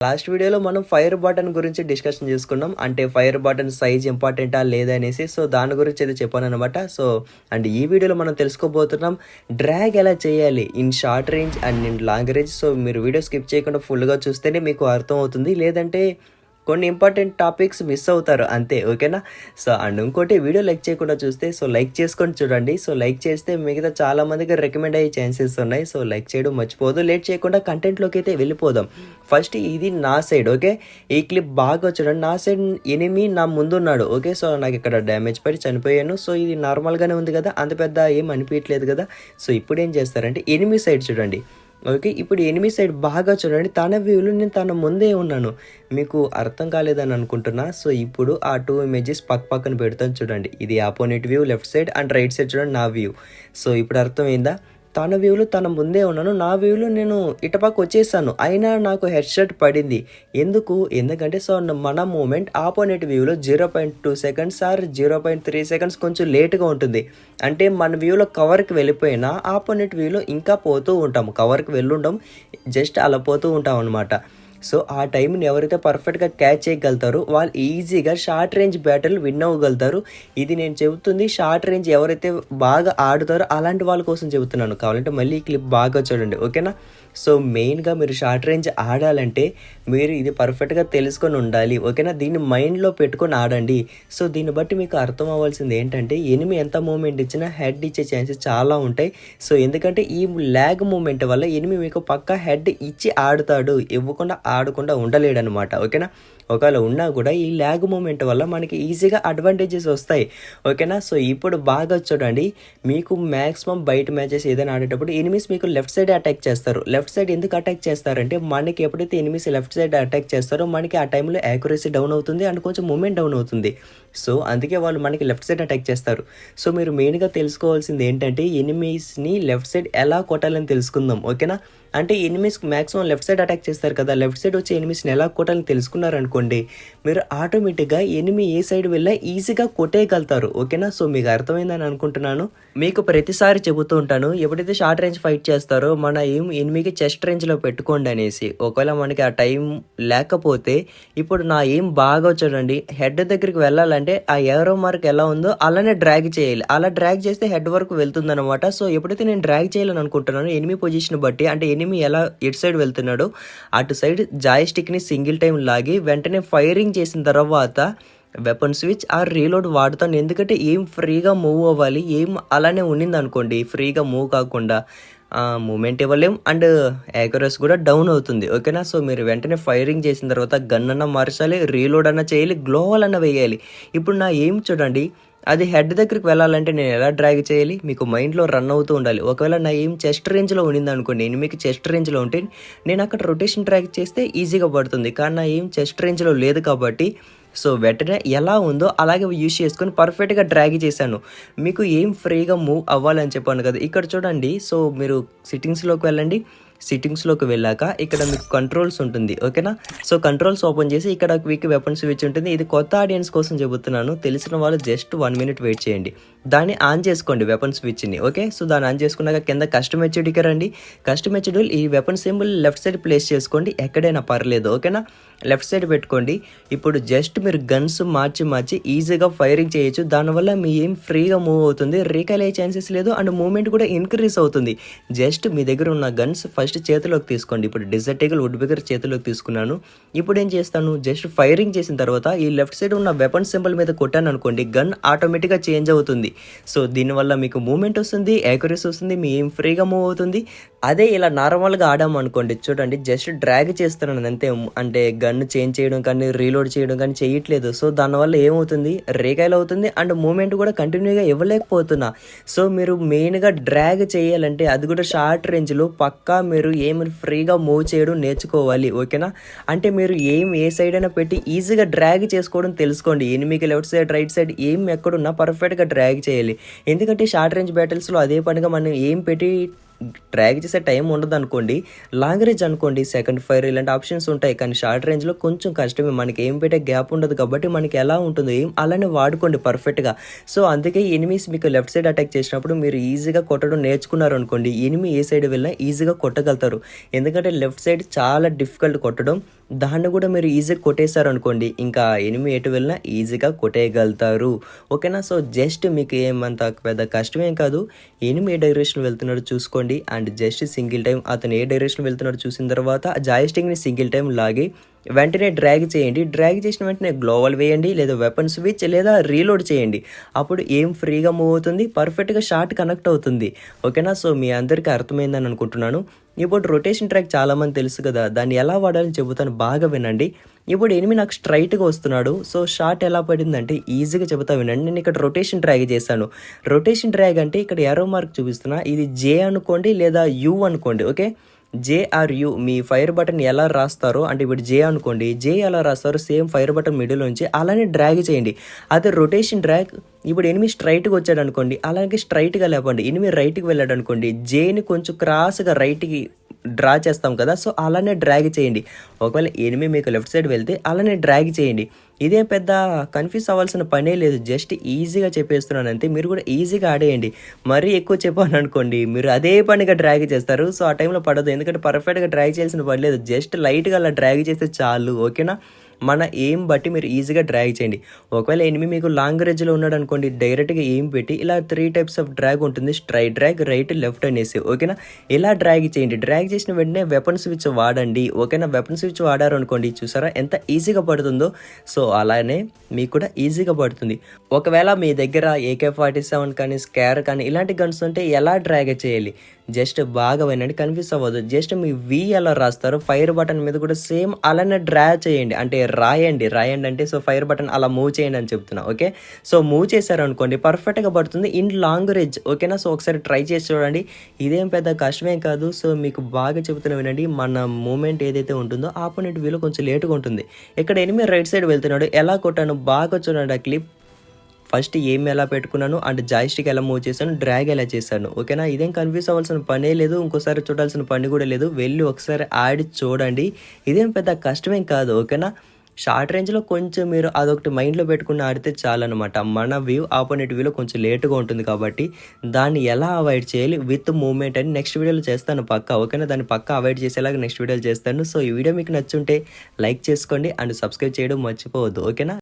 Last వీడియోలో మనం fire button గురించి డిస్కషన్ చేసుకున్నాం. అంటే ఫైర్ బటన్ సైజ్ ఇంపార్టెంటా లేదా అనేసి. సో దాని గురించి అయితే చెప్పానన్నమాట. అండ్ ఈ వీడియోలో మనం తెలుసుకోబోతున్నాం డ్రాగ్ ఎలా చేయాలి in short range and in long range. So మీరు వీడియో స్కిప్ చేయకుండా ఫుల్గా చూస్తేనే మీకు అర్థం అవుతుంది, లేదంటే కొన్ని ఇంపార్టెంట్ టాపిక్స్ మిస్ అవుతారు అంతే, ఓకేనా. అండ్ ఇంకోటి వీడియో లైక్ చేయకుండా చూస్తే లైక్ చేసుకొని చూడండి. లైక్ చేస్తే మిగతా చాలా మందికి రికమెండ్ అయ్యే ఛాన్సెస్ ఉన్నాయి. లైక్ చేయడం మర్చిపోదు. లేట్ చేయకుండా కంటెంట్లోకి అయితే వెళ్ళిపోదాం. ఫస్ట్ ఇది నా సైడ్, ఓకే. ఈ క్లిప్ బాగా చూడండి. నా సైడ్ ఎనిమి నా ముందున్నాడు, ఓకే. నాకు ఇక్కడ డ్యామేజ్ పడి చనిపోయాను. ఇది నార్మల్గానే ఉంది కదా, అంత పెద్ద ఏం అనిపించలేదు కదా. ఇప్పుడు ఏం చేస్తారంటే ఎనిమి సైడ్ చూడండి, ఓకే. ఇప్పుడు ఎనిమి సైడ్ బాగా చూడండి. తన వ్యూలో నేను తన ముందే ఉన్నాను. మీకు అర్థం కాలేదని అనుకుంటున్నా. ఇప్పుడు ఆ 2 ఇమేజెస్ పక్కన పెడతాను చూడండి. ఇది opposite view left side and right side చూడండి నా వ్యూ. ఇప్పుడు అర్థమైందా? తన వ్యూలో తన ముందే ఉన్నాను, నా వ్యూలో నేను ఇటుపక్క వచ్చేసాను. అయినా నాకు హెడ్ షాట్ పడింది. ఎందుకంటే మన మూమెంట్ ఆపోజిట్ వ్యూలో 0.2 సెకండ్స్ ఆర్ 0.3 సెకండ్స్ కొంచెం లేట్గా ఉంటుంది. అంటే మన వ్యూలో కవర్కి వెళ్ళిపోయినా ఆపోజిట్ వ్యూలో ఇంకా పోతూ ఉంటాము. కవర్కి వెళ్ళుంటాం, జస్ట్ అలా పోతూ ఉంటాం అనమాట. ఆ టైంని ఎవరైతే పర్ఫెక్ట్గా క్యాచ్ చేయగలుగుతారో వాళ్ళు ఈజీగా షార్ట్ రేంజ్ బ్యాటిల్ విన్ అవ్వగలుగుతారు. ఇది నేను చెబుతుంది షార్ట్ రేంజ్ ఎవరైతే బాగా ఆడుతారో అలాంటి వాళ్ళ కోసం చెబుతున్నాను. కావాలంటే మళ్ళీ ఈ క్లిప్ బాగా చూడండి, ఓకేనా. మెయిన్గా మీరు షార్ట్ రేంజ్ ఆడాలంటే మీరు ఇది పర్ఫెక్ట్గా తెలుసుకొని ఉండాలి, ఓకేనా. దీన్ని మైండ్లో పెట్టుకొని ఆడండి. దీన్ని బట్టి మీకు అర్థం అవ్వాల్సింది ఏంటంటే ఎనిమి ఎంత మూమెంట్ ఇచ్చినా హెడ్ ఇచ్చే ఛాన్సెస్ చాలా ఉంటాయి. ఎందుకంటే ఈ ల్యాగ్ మూమెంట్ వల్ల ఎనిమి మీకు పక్కా హెడ్ ఇచ్చి ఆడుతాడు, ఇవ్వకుండా ఆడకుండా ఉండలేడు అనమాట, ఓకేనా. ఒకవేళ ఉన్నా కూడా ఈ ల్యాగ్ మూమెంట్ వల్ల మనకి ఈజీగా అడ్వాంటేజెస్ వస్తాయి, ఓకేనా. ఇప్పుడు బాగా చూడండి, మీకు మ్యాక్సిమం బయట మ్యాచెస్ ఏదైనా ఆడేటప్పుడు ఎనిమిస్ మీకు లెఫ్ట్ సైడ్ అటాక్ చేస్తారు. లెఫ్ట్ సైడ్ ఎందుకు అటాక్ చేస్తారంటే మనకి ఎప్పుడైతే ఎనిమిస్ లెఫ్ట్ సైడ్ అటాక్ చేస్తారో మనకి ఆ టైంలో యాక్యురసీ డౌన్ అవుతుంది అండ్ కొంచెం మూమెంట్ డౌన్ అవుతుంది. అందుకే వాళ్ళు మనకి లెఫ్ట్ సైడ్ అటాక్ చేస్తారు. మీరు మెయిన్గా తెలుసుకోవాల్సింది ఏంటంటే ఎనిమీస్ని లెఫ్ట్ సైడ్ ఎలా కొట్టాలని తెలుసుకుందాం, ఓకేనా. అంటే enemies maximum left side attack చేస్తారు కదా, లెఫ్ట్ సైడ్ వచ్చి ఎనిమిస్ని ఎలా కొట్టాలని తెలుసుకున్నారనుకోండి, మీరు ఆటోమేటిక్గా ఎనిమి ఏ సైడ్ వెళ్ళా ఈజీగా కొట్టేయగలుగుతారు, ఓకేనా. మీకు అర్థమైందని అనుకుంటున్నాను. మీకు ప్రతిసారి చెబుతూ ఉంటాను, ఎప్పుడైతే షార్ట్ రేంజ్ ఫైట్ చేస్తారో మన ఎనిమికి చెస్ట్ రేంజ్లో పెట్టుకోండి అనేసి. ఒకవేళ మనకి ఆ టైం లేకపోతే ఇప్పుడు నా బాగా చూడండి, హెడ్ దగ్గరికి వెళ్ళాలంటే ఆ ఏరో మార్క్ ఎలా ఉందో అలానే డ్రాగ్ చేయాలి. అలా డ్రాగ్ చేస్తే హెడ్ వరకు వెళ్తుంది అనమాట. ఎప్పుడైతే నేను డ్రాగ్ చేయాలని అనుకుంటున్నాను ఎనిమి పొజిషన్ బట్టి, అంటే ఎనిమి ఎలా ఎటు సైడ్ వెళ్తున్నాడో అటు సైడ్ జాయ్స్టిక్ని సింగిల్ టైం లాగి వెంటనే ఫైరింగ్ చేసిన తర్వాత వెపన్ స్విచ్ ఆర్ రీలోడ్ వాడుతాను. ఎందుకంటే ఫ్రీగా మూవ్ అవ్వాలి. అలానే ఉండింది అనుకోండి, ఫ్రీగా మూవ్ కాకుండా మూమెంట్ ఇవ్వలేం అండ్ యాక్యురసీ కూడా డౌన్ అవుతుంది, ఓకేనా. మీరు వెంటనే ఫైరింగ్ చేసిన తర్వాత గన్ అన్న మార్చాలి, రీలోడ్ అన్న చేయాలి, గ్లోవల్ అన్న వేయాలి. ఇప్పుడు నా చూడండి, అది హెడ్ దగ్గరికి వెళ్ళాలంటే నేను ఎలా డ్రాగ్ చేయాలి మీకు మైండ్లో రన్ అవుతూ ఉండాలి. ఒకవేళ నా చెస్ట్ రేంజ్లో ఉండింది అనుకోండి, ఎనిమికి చెస్ట్ రేంజ్లో ఉంటే నేను అక్కడ రొటేషన్ డ్రాగ్ చేస్తే ఈజీగా పడుతుంది. కానీ నా చెస్ట్ రేంజ్లో లేదు కాబట్టి వెంటనే ఎలా ఉందో అలాగే యూజ్ చేసుకొని పర్ఫెక్ట్గా డ్రాగ్ చేశాను. మీకు ఫ్రీగా మూవ్ అవ్వాలని చెప్పాను కదా. ఇక్కడ చూడండి, మీరు సిట్టింగ్స్లోకి వెళ్ళండి. సిట్టింగ్స్లోకి వెళ్ళాక ఇక్కడ మీకు కంట్రోల్స్ ఉంటుంది, ఓకేనా. కంట్రోల్స్ ఓపెన్ చేసి ఇక్కడ క్విక్ వెపన్ స్విచ్ ఉంటుంది. ఇది కొత్త ఆడియన్స్ కోసం చెబుతున్నాను, తెలిసిన వాళ్ళు జస్ట్ 1 మినిట్ వెయిట్ చేయండి. దాన్ని ఆన్ చేసుకోండి వెపన్ స్విచ్ని, ఓకే. దాన్ని ఆన్ చేసుకున్నాక కింద కస్టమ్ హెచ్డీకి రండి. కస్టమ్ హెచ్డీ ఈ weapon symbol left side place చేసుకోండి, ఎక్కడైనా పర్లేదు, ఓకేనా. లెఫ్ట్ సైడ్ పెట్టుకోండి. ఇప్పుడు జస్ట్ మీరు గన్స్ మార్చి ఈజీగా ఫైరింగ్ చేయొచ్చు. దానివల్ల మీ ఫ్రీగా మూవ్ అవుతుంది, రీకాల్ అయ్యే ఛాన్సెస్ లేదు అండ్ మూమెంట్ కూడా ఇంక్రీజ్ అవుతుంది. జస్ట్ మీ దగ్గర ఉన్న గన్స్ ఫస్ట్ చేతిలోకి తీసుకోండి. ఇప్పుడు డెజర్ట్ ఈగల్ వుడ్ బిగర్ చేతిలోకి తీసుకున్నాను. ఇప్పుడు ఏం చేస్తాను, జస్ట్ ఫైరింగ్ చేసిన తర్వాత ఈ లెఫ్ట్ సైడ్ ఉన్న వెపన్ సింబల్ మీద కొట్టాను అనుకోండి, గన్ ఆటోమేటిక్గా చేంజ్ అవుతుంది. దీనివల్ల మీకు మూమెంట్ వస్తుంది, యాక్యురసీ వస్తుంది, మీ ఫ్రీగా మూవ్ అవుతుంది. అదే ఇలా నార్మల్గా ఆడాము అనుకోండి, చూడండి జస్ట్ డ్రాగ్ చేస్తున్నాను అంతే. అంటే గన్ చేంజ్ చేయడం కానీ రీలోడ్ చేయడం కానీ చేయట్లేదు. దానివల్ల ఏమవుతుంది, రీకాల్ అవుతుంది అండ్ మూమెంట్ కూడా కంటిన్యూగా ఇవ్వలేకపోతున్నా. మీరు మెయిన్గా డ్రాగ్ చేయాలంటే అది కూడా షార్ట్ రేంజ్లో పక్కా మీరు ఫ్రీగా మూవ్ చేయడం నేర్చుకోవాలి, ఓకేనా. అంటే మీరు ఏ సైడ్ అయినా పెట్టి ఈజీగా డ్రాగ్ చేసుకోవడం తెలుసుకోండి. ఎనిమికి లెఫ్ట్ సైడ్ రైట్ సైడ్ ఎక్కడున్నా పర్ఫెక్ట్గా డ్రాగ్ చేయాలి. ఎందుకంటే షార్ట్ రేంజ్ బ్యాటిల్స్లో అదే పనిగా మనం పెట్టి డ్రాగ్ చేసే టైం ఉండదనుకోండి, లాంగ్ రేంజ్ అనుకోండి సెకండ్ ఫైర్ ఇలాంటి ఆప్షన్స్ ఉంటాయి. కానీ షార్ట్ రేంజ్‌లో కొంచెం కష్టమే. మనకి ఎయిమ్ పెట్టే గ్యాప్ ఉండదు కాబట్టి మనకి ఎలా ఉంటుందో ఎయిమ్ అలానే వాడుకోండి పర్ఫెక్ట్‌గా. సో, అందుకే ఎనిమీస్ మీకు లెఫ్ట్ సైడ్ అటాక్ చేసినప్పుడు మీరు ఈజీగా కొట్టడం నేర్చుకున్నారనుకోండి, ఎనిమీ ఏ సైడ్ వెళ్ళినా ఈజీగా కొట్టగలుగుతారు. ఎందుకంటే లెఫ్ట్ సైడ్ చాలా డిఫికల్ట్ కొట్టడం. దాన్ని కూడా మీరు ఈజీగా కొట్టేశారనుకోండి, ఇంకా ఎనిమీ ఎటు వెళ్ళినా ఈజీగా కొట్టేయగలుగుతారు. ఓకేనా? సో, జస్ట్ మీకు ఏమంత పెద్ద కష్టమేం కాదు. ఎనిమీ ఏ డైరెక్షన్ వెళ్తున్నాడో చూసుకోండి. అండ్ జస్ట్ సింగిల్ టైం అతను ఏ డైరెక్షన్ వెళ్తున్నాడో చూసిన తర్వాత జాయ్‌స్టిక్‌ని సింగిల్ టైం లాగి వెంటనే డ్రాగ్ చేయండి. డ్రాగ్ చేసిన వెంటనే గ్లోవల్ వేయండి, లేదా వెపన్ స్విచ్, లేదా రీలోడ్ చేయండి. అప్పుడు ఎయిమ్ ఫ్రీగా మూవ్ అవుతుంది. పర్ఫెక్ట్‌గా షాట్ కనెక్ట్ అవుతుంది. ఓకేనా? సో, మీ అందరికీ అర్థమైందని అనుకుంటున్నాను. ఇప్పుడు రొటేషన్ ట్రాక్ చాలామంది తెలుసు కదా! దాన్ని ఎలా వాడాలో చెబుతాను, బాగా వినండి. ఇప్పుడు ఎనిమి నాకు స్ట్రైట్‌గా వస్తున్నాడు. సో, షాట్ ఎలా పడిందంటే ఈజీగా చెబుతా వినండి. నేను ఇక్కడ రొటేషన్ డ్రాగ్ చేశాను. రొటేషన్ డ్రాగ్ అంటే ఇక్కడ యారో మార్క్ చూపిస్తున్నా. ఇది జే అనుకోండి, లేదా యూ అనుకోండి. ఓకే? జే ఆర్ యూ మీ ఫైర్ బటన్ ఎలా రాస్తారో, అంటే ఇప్పుడు జే అనుకోండి, జే ఎలా రాస్తారో సేమ్ ఫైర్ బటన్ మిడిల్ నుంచి అలానే డ్రాగ్ చేయండి. అదే రొటేషన్ డ్రాగ్. ఇప్పుడు ఎనిమి స్ట్రైట్‌గా వచ్చాడు అనుకోండి, అలాగే స్ట్రైట్‌గా లేపండి. ఎనిమి రైట్‌కి వెళ్ళాడు అనుకోండి, జేని కొంచెం క్రాస్‌గా రైట్‌కి డ్రా చేస్తాం కదా! సో, అలానే డ్రాగ్ చేయండి. ఒకవేళ ఎనిమి మీకు లెఫ్ట్ సైడ్ వెళ్తే అలానే డ్రాగ్ చేయండి. ఇదేం పెద్ద కన్‌ఫ్యూజ్ అవ్వాల్సిన పనే లేదు. జస్ట్ ఈజీగా చెప్పేస్తున్నాను అంతే. మీరు కూడా ఈజీగా ఆడేయండి. మరీ ఎక్కువ చెప్పాననుకోండి, మీరు అదే పనిగా డ్రాగ్ చేస్తారు. సో, ఆ టైంలో పడదు. ఎందుకంటే పర్ఫెక్ట్‌గా డ్రాగ్ చేయాల్సిన పని లేదు. జస్ట్ లైట్‌గా అలా డ్రాగ్ చేస్తే చాలు. ఓకేనా? మన ఎయిమ్ బట్టి మీరు ఈజీగా డ్రాగ్ చేయండి. ఒకవేళ ఎనిమి మీకు లాంగ్ రేంజ్‌లో ఉన్నాడనుకోండి, డైరెక్ట్‌గా ఎయిమ్ పెట్టి ఇలా 3 టైప్స్ ఆఫ్ డ్రాగ్ ఉంటుంది. స్ట్రైట్ డ్రాగ్, రైట్, లెఫ్ట్ అనేసి. ఓకేనా? ఇలా డ్రాగ్ చేయండి. డ్రాగ్ చేసిన వెంటనే వెపన్ స్విచ్ వాడండి. ఓకేనా? వెపన్ స్విచ్ వాడారనుకోండి, చూసారా ఎంత ఈజీగా పడుతుందో. సో, అలానే మీకు కూడా ఈజీగా పడుతుంది. ఒకవేళ మీ దగ్గర AK-47 కానీ, స్కార్ కానీ ఇలాంటి గన్స్ ఉంటే ఎలా డ్రాగ్ చేయాలి? జస్ట్ బాగా వినండి, కన్‌ఫ్యూజ్ అవ్వద్దు. జస్ట్ మీ వి ఎలా రాస్తారో ఫైర్ బటన్ మీద కూడా సేమ్ అలానే డ్రాగ్ చేయండి. అంటే రాయండి అంటే సో, ఫైర్ బటన్ అలా మూవ్ చేయండి అని చెప్తున్నా. ఓకే? సో, మూవ్ చేశారనుకోండి పర్ఫెక్ట్‌గా పడుతుంది ఇన్ లాంగ్ రేంజ్. ఓకేనా? సో, ఒకసారి ట్రై చేసి చూడండి. ఇదేం పెద్ద కష్టమేం కాదు. సో, మీకు బాగా చెబుతున్నా వినండి. మన మూవ్‌మెంట్ ఏదైతే ఉంటుందో ఆపోనెంట్ వ్యూలో కొంచెం లేట్‌గా ఉంటుంది. ఇక్కడ ఎనిమి రైట్ సైడ్ వెళ్తున్నాడు. ఎలా కొట్టాను బాగా చూడండి ఆ క్లిప్. ఫస్ట్ ఎయిమ్ ఎలా పెట్టుకున్నాను, అండ్ జాయ్‌స్టిక్ ఎలా మూవ్ చేశాను, డ్రాగ్ ఎలా చేశాను. ఓకేనా? ఇదేం కన్‌ఫ్యూజ్ అవ్వాల్సిన పనే లేదు. ఇంకోసారి చూడాల్సిన పని కూడా లేదు. వెళ్ళి ఒకసారి ఆడి చూడండి. ఇదేం పెద్ద కష్టమేం కాదు. ఓకేనా? షార్ట్ రేంజ్‌లో కొంచెం మీరు అదొకటి మైండ్‌లో పెట్టుకుని ఆడితే చాలనమాట. మన వ్యూ ఆపోనెంట్ వ్యూలో కొంచెం లేట్‌గా ఉంటుంది కాబట్టి దాన్ని ఎలా అవాయిడ్ చేయాలి విత్ మూవ్‌మెంట్ అని నెక్స్ట్ వీడియోలో చేస్తాను పక్కా. ఓకేనా? దాన్ని పక్కా అవాయిడ్ చేసేలాగా నెక్స్ట్ వీడియోలో చేస్తాను. సో, ఈ వీడియో మీకు నచ్చుంటే లైక్ చేసుకోండి అండ్ సబ్స్క్రైబ్ చేయడం మర్చిపోవద్దు. ఓకేనా?